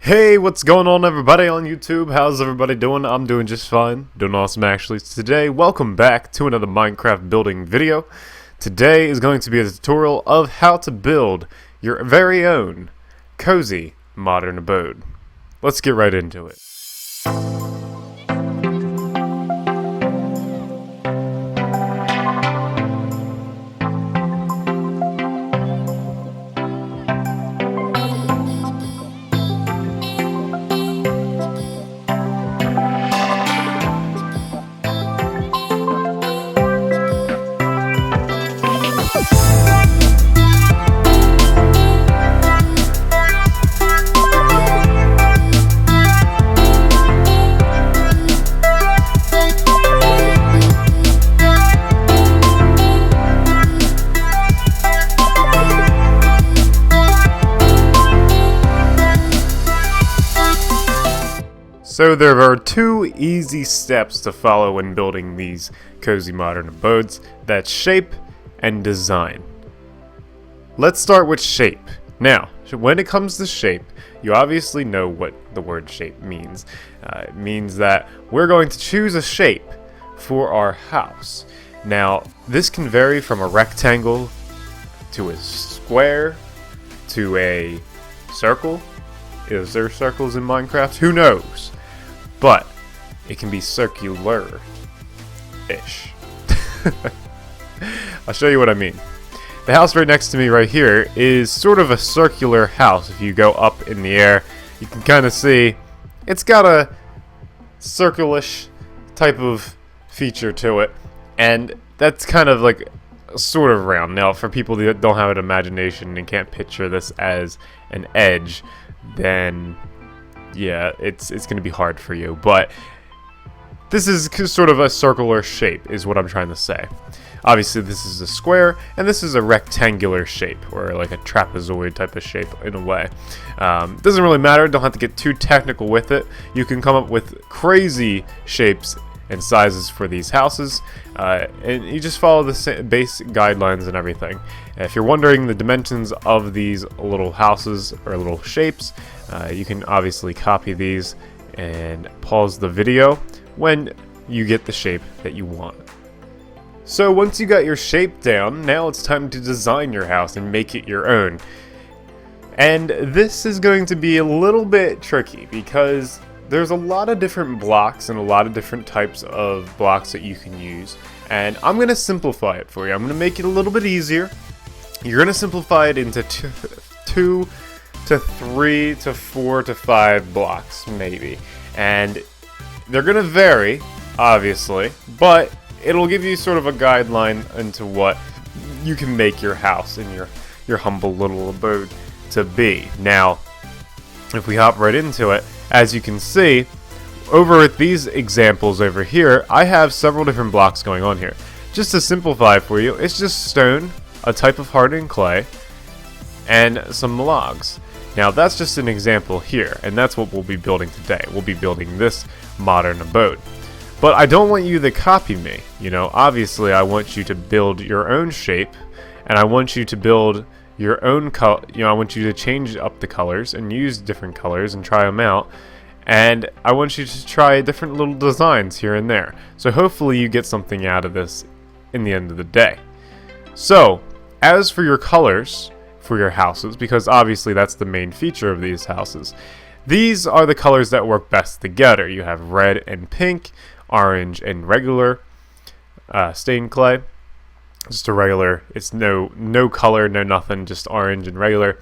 Hey, what's going on everybody on YouTube? How's everybody doing? I'm doing just fine. Doing awesome actually. Today, welcome back to another Minecraft building video. Today is going to be a tutorial of how to build your very own cozy modern abode. Let's get right into it. So there are two easy steps to follow when building these cozy modern abodes. That's shape and design. Let's start with shape. Now, when it comes to shape, you obviously know what the word shape means. It means that we're going to choose a shape for our house. Now, this can vary from a rectangle to a square to a circle. Is there circles in Minecraft? Who knows? But it can be circular-ish. I'll show you what I mean. The house right next to me right here is sort of a circular house. If you go up in the air, you can kind of see it's got a circle-ish type of feature to it. And that's kind of like sort of round. Now, for people that don't have an imagination and can't picture this as an edge, then yeah, it's going to be hard for you, but this is sort of a circular shape is what I'm trying to say. Obviously this is a square and this is a rectangular shape, or like a trapezoid type of shape in a way. Doesn't really matter, don't have to get too technical with it. You can come up with crazy shapes and sizes for these houses, and you just follow the base guidelines and everything. If you're wondering the dimensions of these little houses or little shapes, you can obviously copy these and pause the video when you get the shape that you want. So once you got your shape down, now it's time to design your house and make it your own. And this is going to be a little bit tricky because there's a lot of different blocks and a lot of different types of blocks that you can use. And I'm going to simplify it for you. I'm going to make it a little bit easier. You're going to simplify it into two to 3 to 4 to 5 blocks maybe, and they're gonna vary obviously, but it'll give you sort of a guideline into what you can make your house and your humble little abode to be. Now if we hop right into it, as you can see over at these examples over here, I have several different blocks going on here. Just to simplify for you, it's just stone, a type of hardened clay, and some logs. Now that's just an example here, and that's what we'll be building today. We'll be building this modern abode. But I don't want you to copy me. You know, obviously I want you to build your own shape, and I want you to build your own color. You know, I want you to change up the colors and use different colors and try them out. And I want you to try different little designs here and there. So hopefully you get something out of this in the end of the day. So, as for your colors for your houses, because obviously that's the main feature of these houses, these are the colors that work best together. You have red and pink, orange and regular stained clay. Just a regular, it's no color, no nothing, just orange and regular,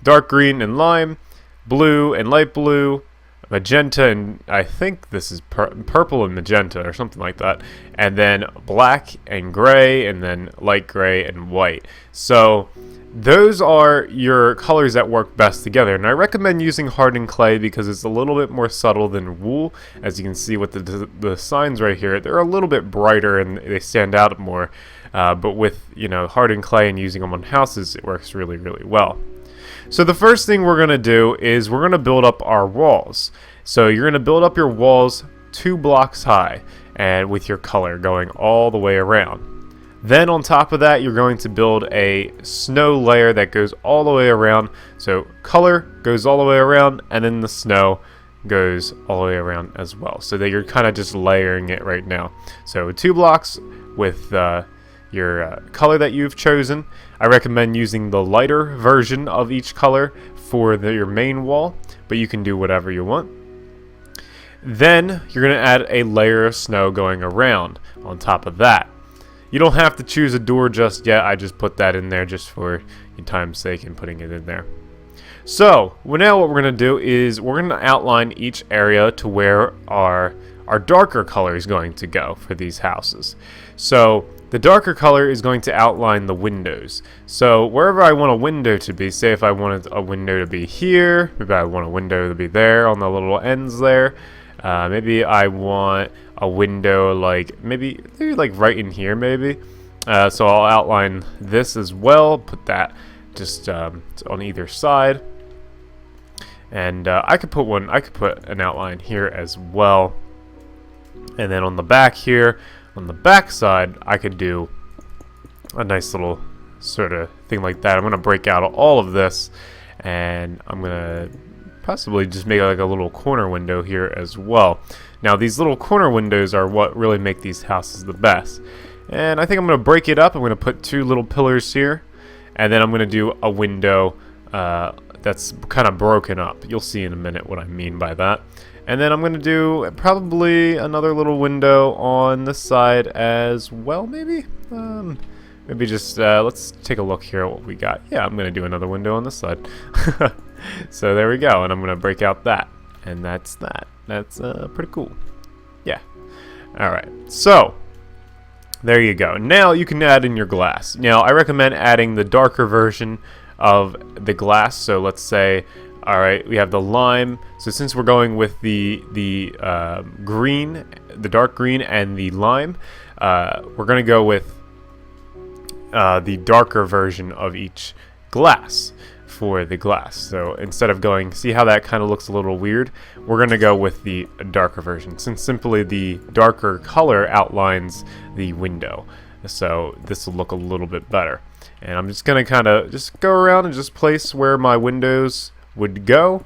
dark green and lime, blue and light blue, magenta, and I think this is purple and magenta or something like that, and then black and gray, and then light gray and white. So those are your colors that work best together, and I recommend using hardened clay because it's a little bit more subtle than wool. As you can see with the signs right here, they're a little bit brighter and they stand out more, but with, you know, hardened clay and using them on houses, it works really, really well. So the first thing we're going to do is we're going to build up our walls. So you're going to build up your walls 2 blocks high and with your color going all the way around. Then on top of that, you're going to build a snow layer that goes all the way around. So color goes all the way around, and then the snow goes all the way around as well. So that you're kind of just layering it right now. So 2 blocks with your color that you've chosen. I recommend using the lighter version of each color for your main wall, but you can do whatever you want. Then you're going to add a layer of snow going around on top of that. You don't have to choose a door just yet. I just put that in there just for your time's sake and putting it in there. So now what we're going to do is we're going to outline each area to where our darker color is going to go for these houses. So the darker color is going to outline the windows. So wherever I want a window to be, say if I wanted a window to be here, maybe I want a window to be there on the little ends there. Maybe I want a window like maybe like right in here maybe. So I'll outline this as well. Put that just on either side. And I could put an outline here as well. And then on the back here, on the back side, I could do a nice little sort of thing like that. I'm going to break out all of this, and I'm going to possibly just make like a little corner window here as well. Now these little corner windows are what really make these houses the best. And I think I'm going to break it up. I'm going to put 2 little pillars here, and then I'm going to do a window that's kind of broken up. You'll see in a minute what I mean by that. And then I'm going to do probably another little window on this side as well, maybe? Maybe just, let's take a look here at what we got. Yeah, I'm going to do another window on this side. So there we go, and I'm going to break out that. And that's that. That's pretty cool. Yeah. Alright, so there you go. Now you can add in your glass. Now I recommend adding the darker version of the glass. So let's say, all right, we have the lime. So since we're going with the green, the dark green and the lime, we're going to go with the darker version of each glass for the glass. So instead of going, see how that kind of looks a little weird? We're going to go with the darker version, since simply the darker color outlines the window. So this will look a little bit better. And I'm just going to kind of just go around and just place where my windows would go.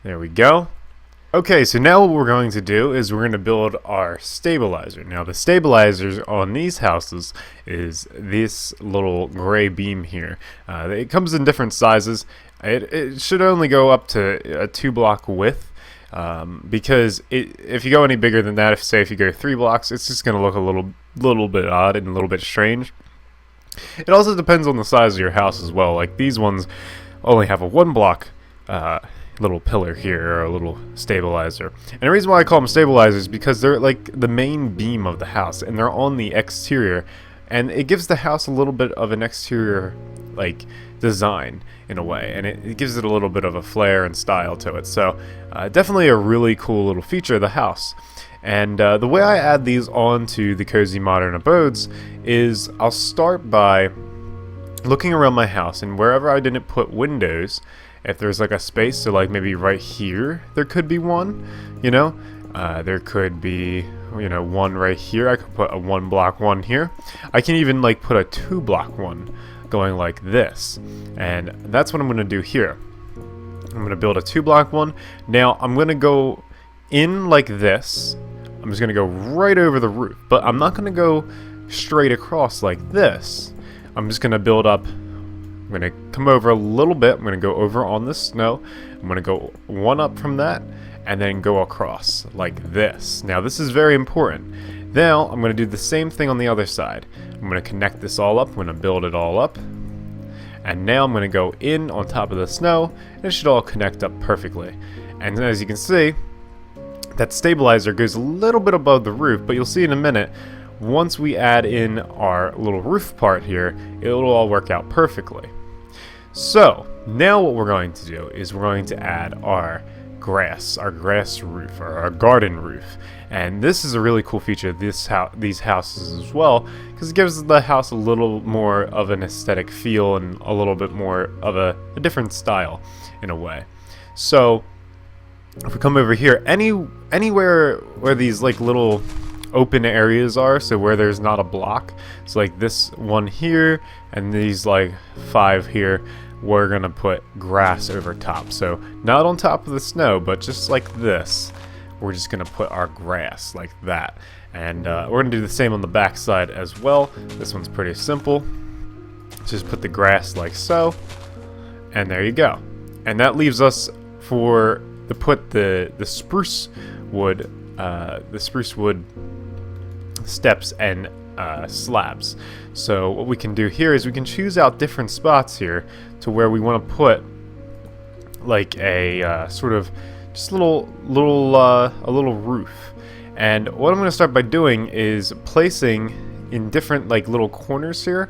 There we go. Okay, so now what we're going to do is we're going to build our stabilizer. Now the stabilizers on these houses is this little gray beam here. It comes in different sizes. It should only go up to a 2-block width. Because if you go any bigger than that, if you go 3 blocks, it's just going to look a little bit odd and a little bit strange. It also depends on the size of your house as well. Like these ones only have a 1-block little pillar here, or a little stabilizer. And the reason why I call them stabilizers is because they're like the main beam of the house, and they're on the exterior, and it gives the house a little bit of an exterior like design in a way, and it gives it a little bit of a flair and style to it. So definitely a really cool little feature of the house. And the way I add these onto the Cozy Modern Abodes is I'll start by looking around my house, and wherever I didn't put windows, if there's like a space, so like maybe right here there could be one, you know, there could be, you know, one right here. I could put a 1-block one here. I can even like put a 2-block one going like this, and that's what I'm going to do here. I'm going to build a 2-block one. Now I'm going to go in like this. I'm just going to go right over the roof, but I'm not going to go straight across like this. I'm just going to build up. I'm going to come over a little bit. I'm going to go over on the snow. I'm going to go 1 up from that and then go across like this. Now this is very important. Now I'm going to do the same thing on the other side. I'm going to connect this all up. I'm going to build it all up. And now I'm going to go in on top of the snow, and it should all connect up perfectly. And as you can see, that stabilizer goes a little bit above the roof, but you'll see in a minute, once we add in our little roof part here, it'll all work out perfectly. So now what we're going to do is we're going to add our grass roof, or our garden roof. And this is a really cool feature of these houses as well, because it gives the house a little more of an aesthetic feel and a little bit more of a different style in a way. So if we come over here, anywhere where these like little open areas are, so where there's not a block. So like this one here and these like 5 here, we're gonna put grass over top. So not on top of the snow, but just like this, we're just gonna put our grass like that. And we're gonna do the same on the back side as well. This one's pretty simple. Just put the grass like so, and there you go. And that leaves us for to put the spruce wood steps and slabs. So what we can do here is we can choose out different spots here to where we want to put like a sort of just a little roof. And what I'm going to start by doing is placing in different like little corners here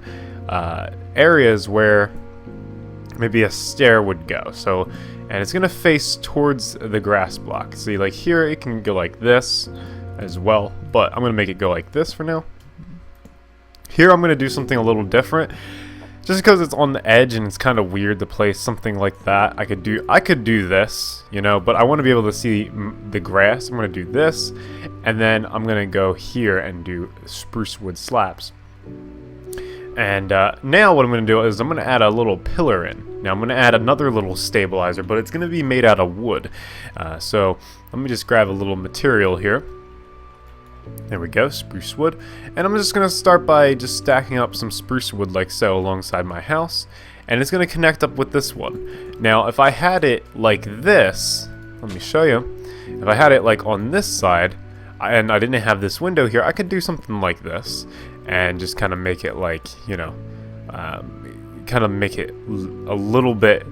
areas where maybe a stair would go. So, and it's going to face towards the grass block. See, like here it can go like this as well, but I'm going to make it go like this for now. Here I'm going to do something a little different. Just because it's on the edge and it's kind of weird to place something like that. I could do this, you know, but I want to be able to see the grass. I'm going to do this, and then I'm going to go here and do spruce wood slabs. And now what I'm going to do is I'm going to add a little pillar in. Now I'm going to add another little stabilizer, but it's going to be made out of wood. So let me just grab a little material here. There we go, spruce wood. And I'm just going to start by just stacking up some spruce wood like so alongside my house. And it's going to connect up with this one. Now if I had it like this, let me show you. If I had it like on this side, and I didn't have this window here, I could do something like this. And just kind of make it like, you know, kind of make it a little bit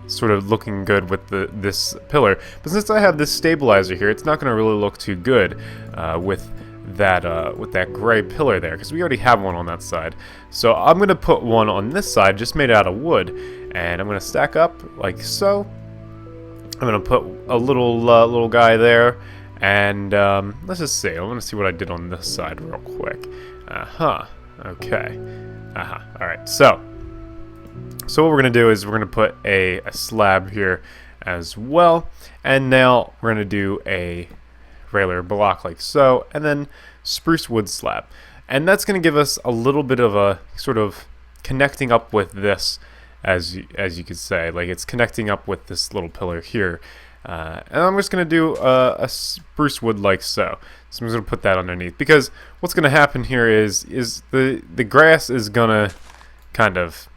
sort of looking good with this pillar. But since I have this stabilizer here, it's not going to really look too good with that gray pillar there, because we already have one on that side. So I'm going to put one on this side, just made out of wood, and I'm going to stack up like so. I'm going to put a little guy there, and let's just see. I want to see what I did on this side real quick. Okay. Alright, so what we're going to do is we're going to put a slab here as well. And now we're going to do a regular block like so, and then spruce wood slab. And that's going to give us a little bit of a sort of connecting up with this, as you could say. Like it's connecting up with this little pillar here. And I'm just going to do a spruce wood like so. So I'm just going to put that underneath, because what's going to happen here is the grass is going to kind of,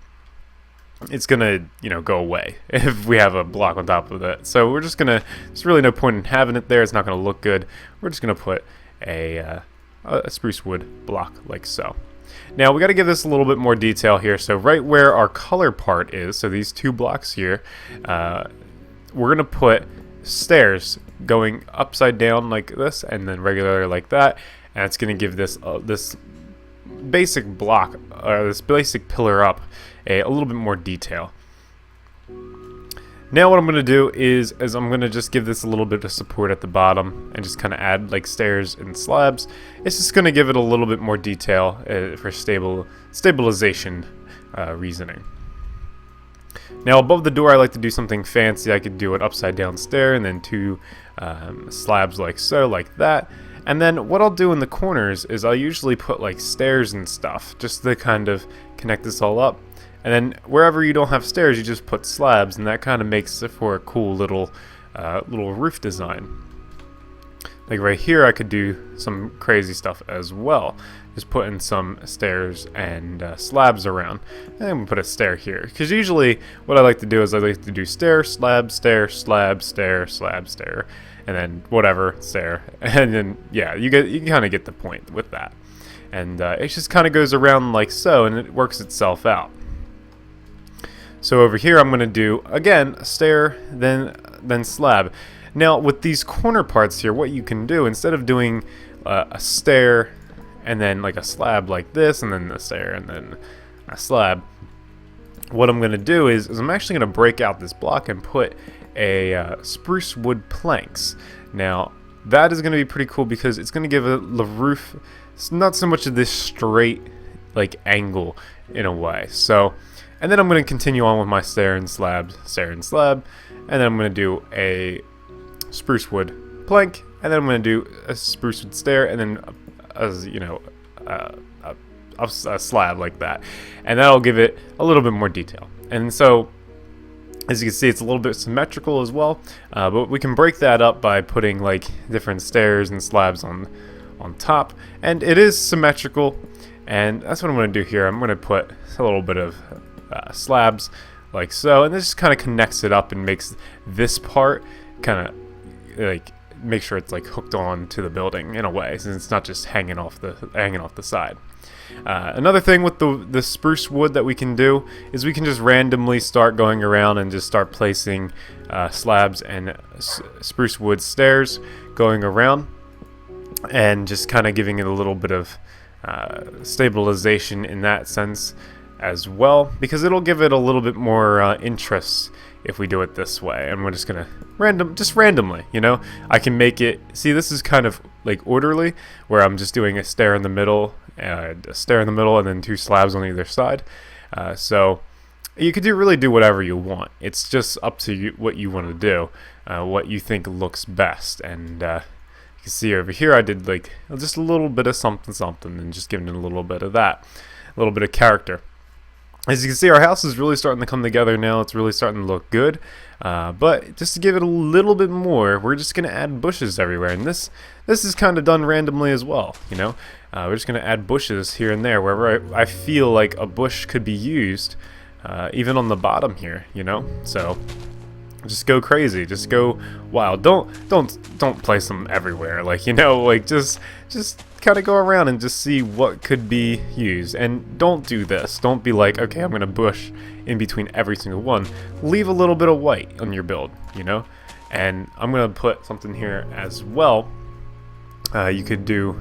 it's going to, you know, go away if we have a block on top of it. So we're just going to, there's really no point in having it there. It's not going to look good. We're just going to put a spruce wood block like so. Now we got to give this a little bit more detail here. So right where our color part is, so these 2 blocks here, we're going to put stairs going upside down like this, and then regular like that, and it's going to give this this basic block, this basic pillar up a little bit more detail. Now what I'm going to do is I'm going to just give this a little bit of support at the bottom and just kind of add like stairs and slabs. It's just going to give it a little bit more detail for stabilization reasoning. Now above the door I like to do something fancy. I could do an upside down stair and then 2 slabs like so, like that. And then what I'll do in the corners is I'll usually put like stairs and stuff just to kind of connect this all up. And then wherever you don't have stairs, you just put slabs, and that kind of makes it for a cool little roof design. Like right here I could do some crazy stuff as well. Just put in some stairs and slabs around. And we put a stair here. Because usually what I like to do is I like to do stair, slab, stair, slab, stair, slab, stair. And then whatever, stair. And then, yeah, you kind of get the point with that. And it just kind of goes around like so, and it works itself out. So over here I'm going to do, again, a stair, then slab. Now with these corner parts here, what you can do, instead of doing a stair and then like a slab like this, and then a stair and then a slab, what I'm going to do is I'm actually going to break out this block and put a spruce wood planks. Now that is going to be pretty cool, because it's going to give the roof not so much of this straight like angle in a way. So, and then I'm going to continue on with my stair and slab, and then I'm going to do a spruce wood plank, and then I'm going to do a spruce wood stair, and then as you know, a slab like that, and that'll give it a little bit more detail. And so, as you can see, it's a little bit symmetrical as well, but we can break that up by putting like different stairs and slabs on top, and it is symmetrical. And that's what I'm going to do here. I'm going to put a little bit of slabs like so, and this just kind of connects it up and makes this part kind of like make sure it's like hooked on to the building in a way, since it's not just hanging off the side. Another thing with the spruce wood that we can do is we can just randomly start going around and just start placing slabs and spruce wood stairs going around, and just kind of giving it a little bit of stabilization in that sense as well, because it'll give it a little bit more interest if we do it this way. And we're just gonna randomly, you know, I can make it, see, this is kind of like orderly, where I'm just doing a stair in the middle, and then 2 slabs on either side. So you could really do whatever you want. It's just up to you what you want to do, what you think looks best. And you can see over here I did like just a little bit of something and just giving it a little bit of that, a little bit of character. As you can see, our house is really starting to come together now. It's really starting to look good. But just to give it a little bit more, we're just going to add bushes everywhere. And this is kind of done randomly as well, you know. We're just going to add bushes here and there wherever I feel like a bush could be used, even on the bottom here, you know. So just go crazy, just go wild. Don't place them everywhere, like, you know, like just kind of go around and just see what could be used. And don't do this. Don't be like, okay, I'm gonna bush in between every single one. Leave a little bit of white on your build, you know. And I'm gonna put something here as well. You could do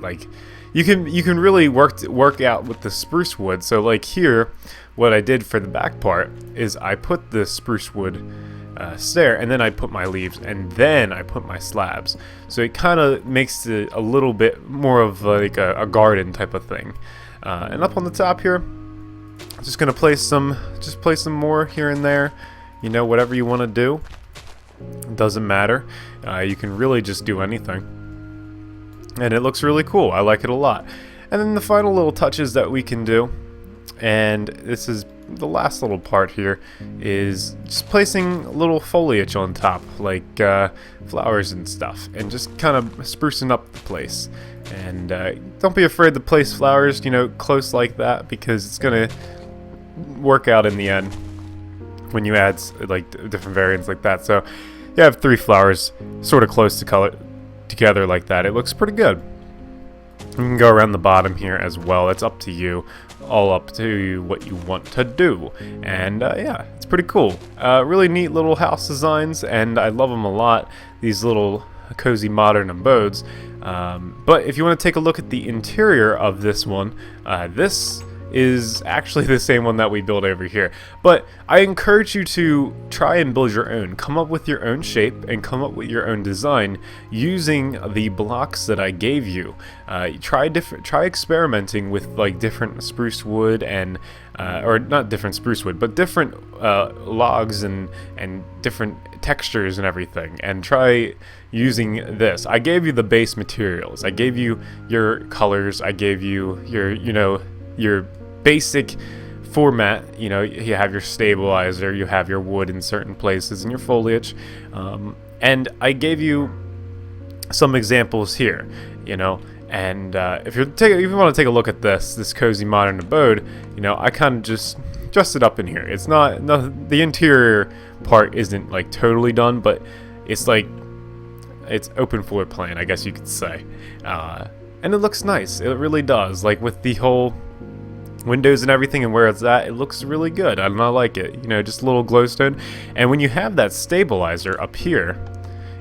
like you can really work out with the spruce wood. So like here, what I did for the back part is I put the spruce wood stair, and then I put my leaves, and then I put my slabs. So it kind of makes it a little bit more of like a garden type of thing. And up on the top here, I'm just gonna place some more here and there. You know, whatever you want to do, it doesn't matter. You can really just do anything, and it looks really cool. I like it a lot. And then the final little touches that we can do, and this is the last little part here, is just placing a little foliage on top, like flowers and stuff, and just kind of sprucing up the place. And don't be afraid to place flowers, you know, close like that, because it's gonna work out in the end when you add like different variants like that. So you have 3 flowers sort of close together like that. It looks pretty good. You can go around the bottom here as well. That's up to you. All up to you what you want to do. And yeah, it's pretty cool. Really neat little house designs, and I love them a lot, these little cozy modern abodes. But if you want to take a look at the interior of this one, this is actually the same one that we built over here. But I encourage you to try and build your own. Come up with your own shape and come up with your own design using the blocks that I gave you. Try experimenting with like different spruce wood and or not different spruce wood, but different logs and different textures and everything, and try using this. I gave you the base materials. I gave you your colors. I gave you your basic format. You know, you have your stabilizer, you have your wood in certain places, and your foliage. And I gave you some examples here, you know. And if you want to take a look at this cozy modern abode, you know, I kind of just dressed it up in here. It's not the interior part isn't like totally done, but it's like it's open floor plan, I guess you could say. And it looks nice. It really does. Like with the whole windows and everything and where it's at, it looks really good. I like it. You know, just a little glowstone. And when you have that stabilizer up here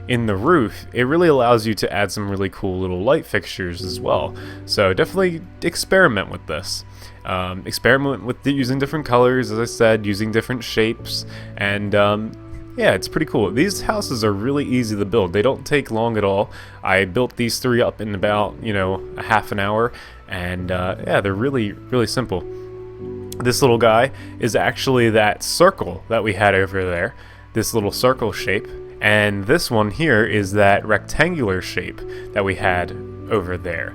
in the roof, it really allows you to add some really cool little light fixtures as well. So definitely experiment with this. Experiment with using different colors, as I said, using different shapes, and yeah, it's pretty cool. These houses are really easy to build. They don't take long at all. I built these 3 up in about, you know, a half an hour, and yeah, they're really, really simple. This little guy is actually that circle that we had over there, this little circle shape, and this one here is that rectangular shape that we had over there.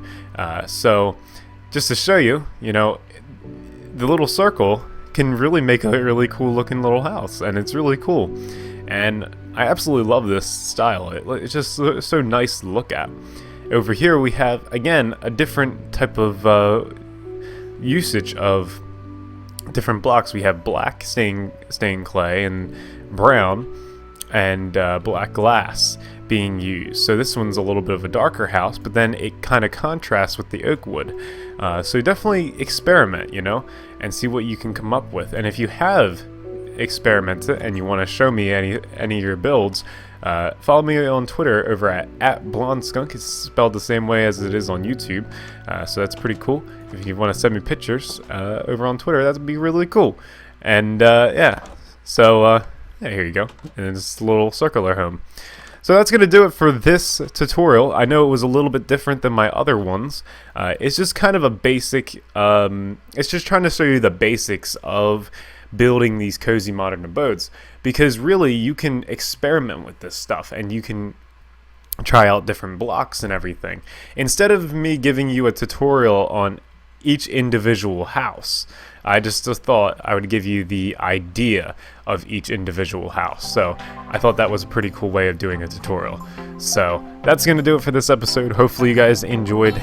So just to show you, the little circle can really make a really cool looking little house, and it's really cool. And I absolutely love this style. It's just so nice to look at. Over here we have, again, a different type of usage of different blocks. We have black stained clay and brown and black glass being used. So this one's a little bit of a darker house, but then it kind of contrasts with the oak wood. So definitely experiment, and see what you can come up with. And if you have experimented and you want to show me any of your builds, follow me on Twitter over at Blondskunk. It's spelled the same way as it is on YouTube, so that's pretty cool. If you want to send me pictures over on Twitter, that would be really cool. And yeah, so yeah, here you go. And it's a little circular home. So that's going to do it for this tutorial. I know it was a little bit different than my other ones. It's just kind of a basic, it's just trying to show you the basics of building these cozy modern abodes, because really you can experiment with this stuff and you can try out different blocks and everything. Instead of me giving you a tutorial on each individual house, I just thought I would give you the idea of each individual house. So I thought that was a pretty cool way of doing a tutorial. So that's going to do it for this episode. Hopefully you guys enjoyed,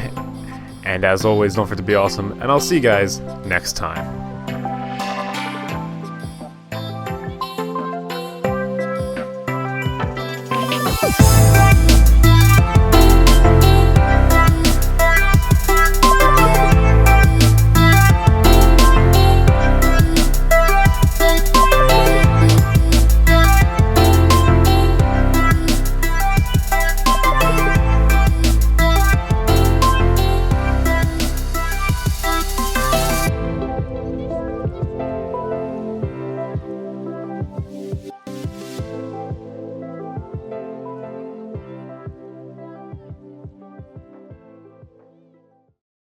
and as always, don't forget to be awesome, and I'll see you guys next time.